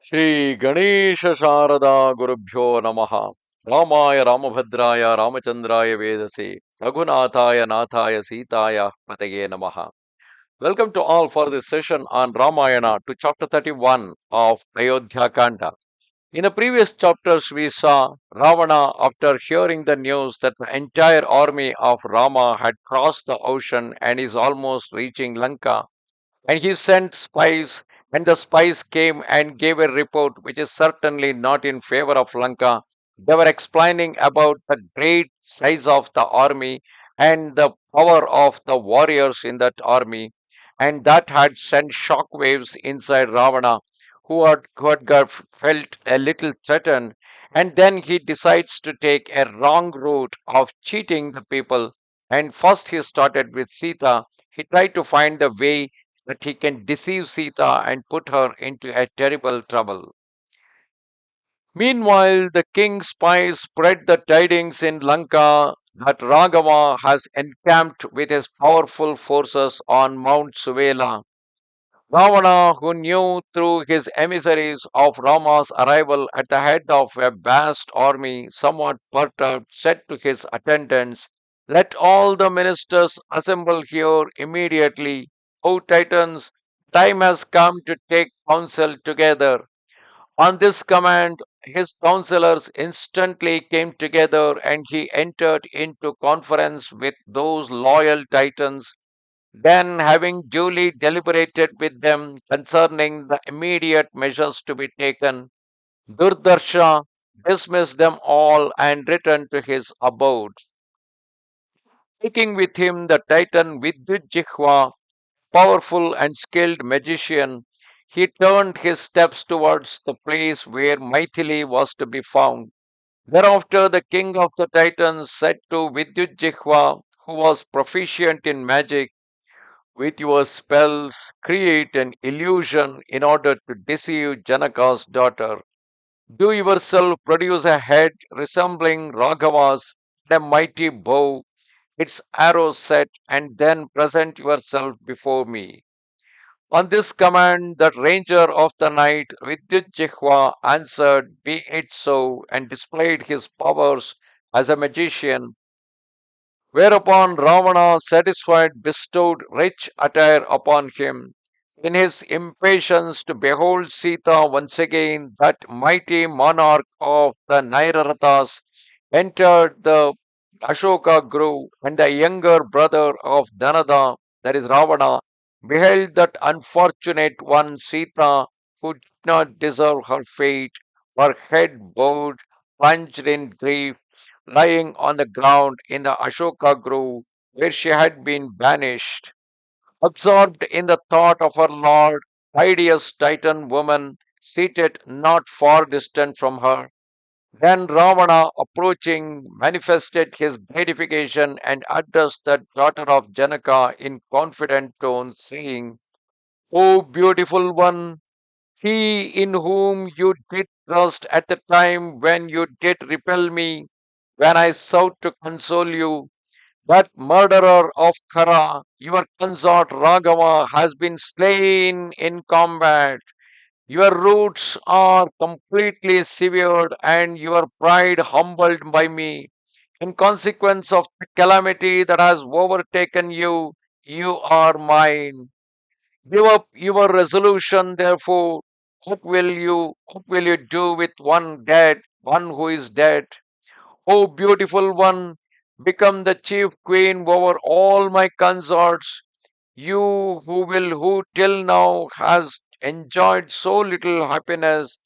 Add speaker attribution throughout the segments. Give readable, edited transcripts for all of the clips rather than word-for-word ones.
Speaker 1: Shri Ganesha Sharada Gurubhyo Namaha Ramaya Ramabhadraya Ramachandraya Vedase Raghunathaya Nathaya Sitaya Pataye Namaha. Welcome to all for this session on Ramayana to chapter 31 of Yuddha Kanda. In the previous chapters, we saw Ravana, after hearing the news that the entire army of Rama had crossed the ocean and is almost reaching Lanka, and he sent spies, and the spies came and gave a report which is certainly not in favor of Lanka. They were explaining about the great size of the army and the power of the warriors in that army, and that had sent shock waves inside Ravana, felt a little threatened. And then he decides to take a wrong route of cheating the people. And first he started with Sita. He tried to find the way that he can deceive Sita and put her into a terrible trouble. Meanwhile, the king's spies spread the tidings in Lanka that Raghava has encamped with his powerful forces on Mount Suvela. Ravana, who knew through his emissaries of Rama's arrival at the head of a vast army, somewhat perturbed, said to his attendants, "Let all the ministers assemble here immediately. O Titans, time has come to take counsel together." On this command, his counselors instantly came together and he entered into conference with those loyal Titans. Then, having duly deliberated with them concerning the immediate measures to be taken, Durdarsha dismissed them all and returned to his abode. Taking with him the Titan Vidyujihva, powerful and skilled magician, he turned his steps towards the place where Maithili was to be found. Thereafter, the king of the Titans said to Vidyujihva, who was proficient in magic, "With your spells, create an illusion in order to deceive Janaka's daughter. Do yourself produce a head resembling Raghava's, and a mighty bow, its arrows set, and then present yourself before me." On this command, the ranger of the night, Vidyujihva, answered, "Be it so," and displayed his powers as a magician. Whereupon Ravana, satisfied, bestowed rich attire upon him. In his impatience to behold Sita once again, that mighty monarch of the Nairarathas entered the Ashoka grove, and the younger brother of Dhanada, that is Ravana, beheld that unfortunate one Sita, who did not deserve her fate, her head bowed, plunged in grief, lying on the ground in the Ashoka grove where she had been banished. Absorbed in the thought of her lord, hideous Titan woman seated not far distant from her. Then Ravana, approaching, manifested his gratification and addressed the daughter of Janaka in confident tones, saying, "O beautiful one, he in whom you did trust at the time when you did repel me, when I sought to console you, that murderer of Khara, your consort Raghava, has been slain in combat. Your roots are completely severed and your pride humbled by me. In consequence of the calamity that has overtaken you, you are mine. Give up your resolution, therefore. What will you do with one who is dead? O beautiful one, become the chief queen over all my consorts. You who till now has enjoyed so little happiness,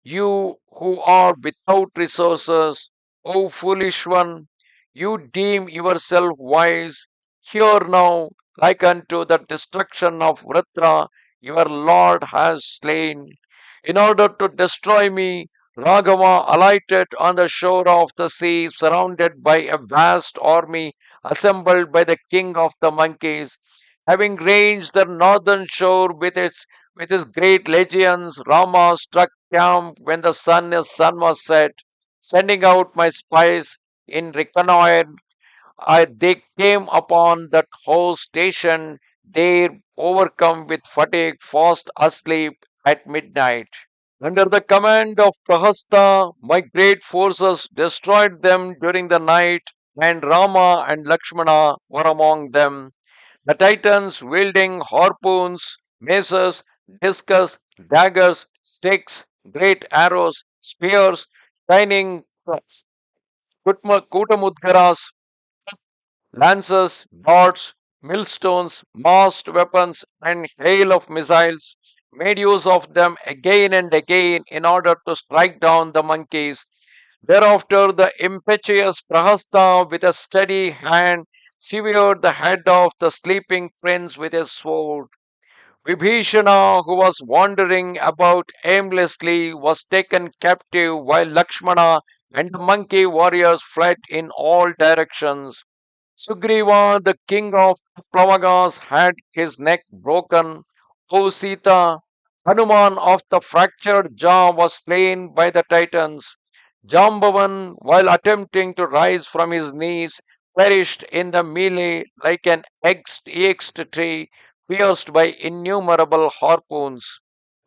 Speaker 1: you who are without resources, O foolish one, you deem yourself wise. Hear now, like unto the destruction of Vritra, your Lord has slain. In order to destroy me, Raghava alighted on the shore of the sea, surrounded by a vast army assembled by the king of the monkeys. Having ranged the northern shore with his great legions, Rama struck camp when the sun was set. Sending out my spies in reconnoiter, they came upon that host stationed there, overcome with fatigue, fast asleep at midnight. Under the command of Prahastha, my great forces destroyed them during the night, and Rama and Lakshmana were among them. The Titans wielding harpoons, maces, discus, daggers, sticks, great arrows, spears, shining kutamudgaras, lances, darts, millstones, massed weapons, and hail of missiles, made use of them again and again in order to strike down the monkeys. Thereafter, the impetuous Prahastha, with a steady hand, severed the head of the sleeping prince with his sword. Vibhishana, who was wandering about aimlessly, was taken captive while Lakshmana and the monkey warriors fled in all directions. Sugriva, the king of Plavagas, had his neck broken. O Sita, Hanuman of the fractured jaw was slain by the Titans. Jambavan, while attempting to rise from his knees, perished in the melee like an exed tree pierced by innumerable harpoons.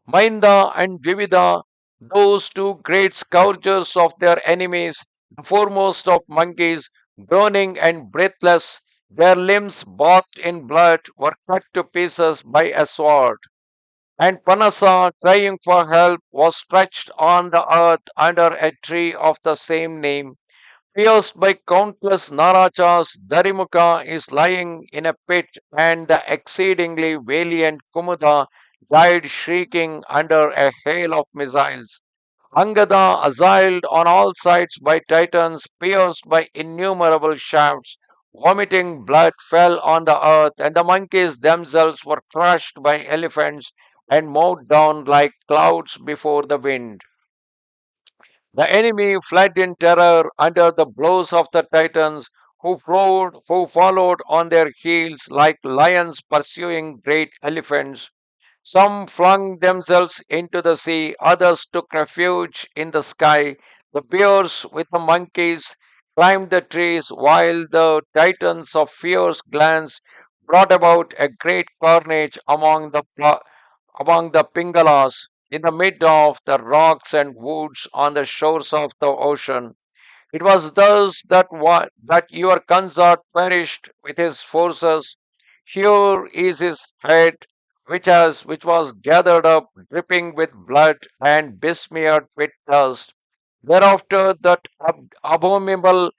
Speaker 1: Mainda and Dwivida, those two great scourgers of their enemies, the foremost of monkeys, groaning and breathless, their limbs bathed in blood, were cut to pieces by a sword. And Panasa, crying for help, was stretched on the earth under a tree of the same name. Pierced by countless Narachas, Dharimukha is lying in a pit, and the exceedingly valiant Kumudha died shrieking under a hail of missiles. Angada, assailed on all sides by Titans, pierced by innumerable shafts, vomiting blood, fell on the earth, and the monkeys themselves were crushed by elephants and mowed down like clouds before the wind. The enemy fled in terror under the blows of the Titans, who followed on their heels like lions pursuing great elephants. Some flung themselves into the sea, others took refuge in the sky. The bears with the monkeys climbed the trees, while the Titans of fierce glance brought about a great carnage among the Pingalas, in the mid of the rocks and woods on the shores of the ocean. It was thus that your consort perished with his forces. Here is his head, which was gathered up, dripping with blood and besmeared with dust. Thereafter, that abominable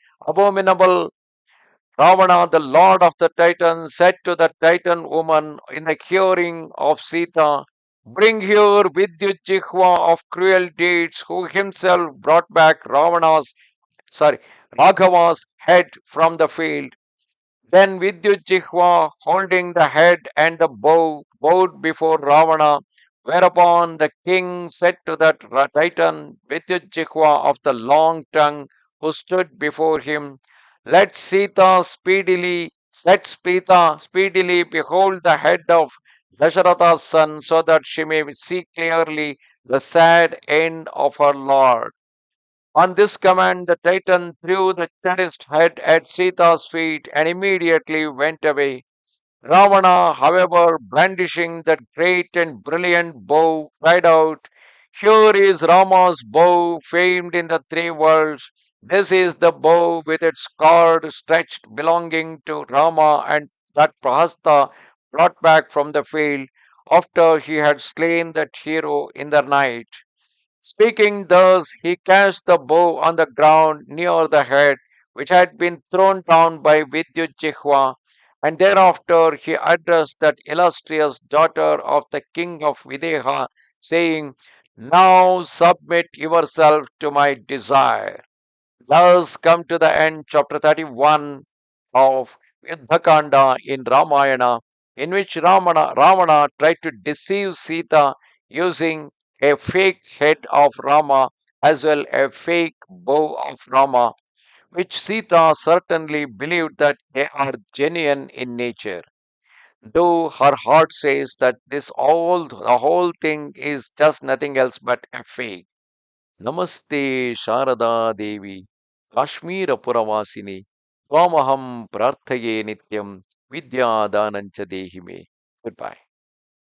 Speaker 1: Ravana, the lord of the Titans, said to the Titan woman in the hearing of Sita, "Bring here Vidyujihva of cruel deeds, who himself brought back sorry, Raghava's head from the field." Then Vidyujihva, holding the head and the bow, bowed before Ravana, whereupon the king said to that Titan Vidyujihva of the long tongue, who stood before him, let Sita speedily behold the head of Dasharatha's son, so that she may see clearly the sad end of her lord." On this command, the Titan threw the cherished head at Sita's feet and immediately went away. Ravana, however, brandishing that great and brilliant bow, cried out, "Here is Rama's bow, famed in the three worlds. This is the bow with its cord stretched belonging to Rama, and that Prahastha brought back from the field after he had slain that hero in the night." Speaking thus, he cast the bow on the ground near the head, which had been thrown down by Vidyujihva, and thereafter he addressed that illustrious daughter of the king of Videha, saying, "Now submit yourself to my desire." Thus come to the end, chapter 31 of Yuddha Kanda in Ramayana, in which Ravana tried to deceive Sita using a fake head of Rama as well a fake bow of Rama, which Sita certainly believed that they are genuine in nature, though her heart says that the whole thing is just nothing else but a fake. Namaste Sharada Devi, Kashmira Puravasini, Twamaham Prarthaye Nityam, Vidya Danancha Dehime. Goodbye.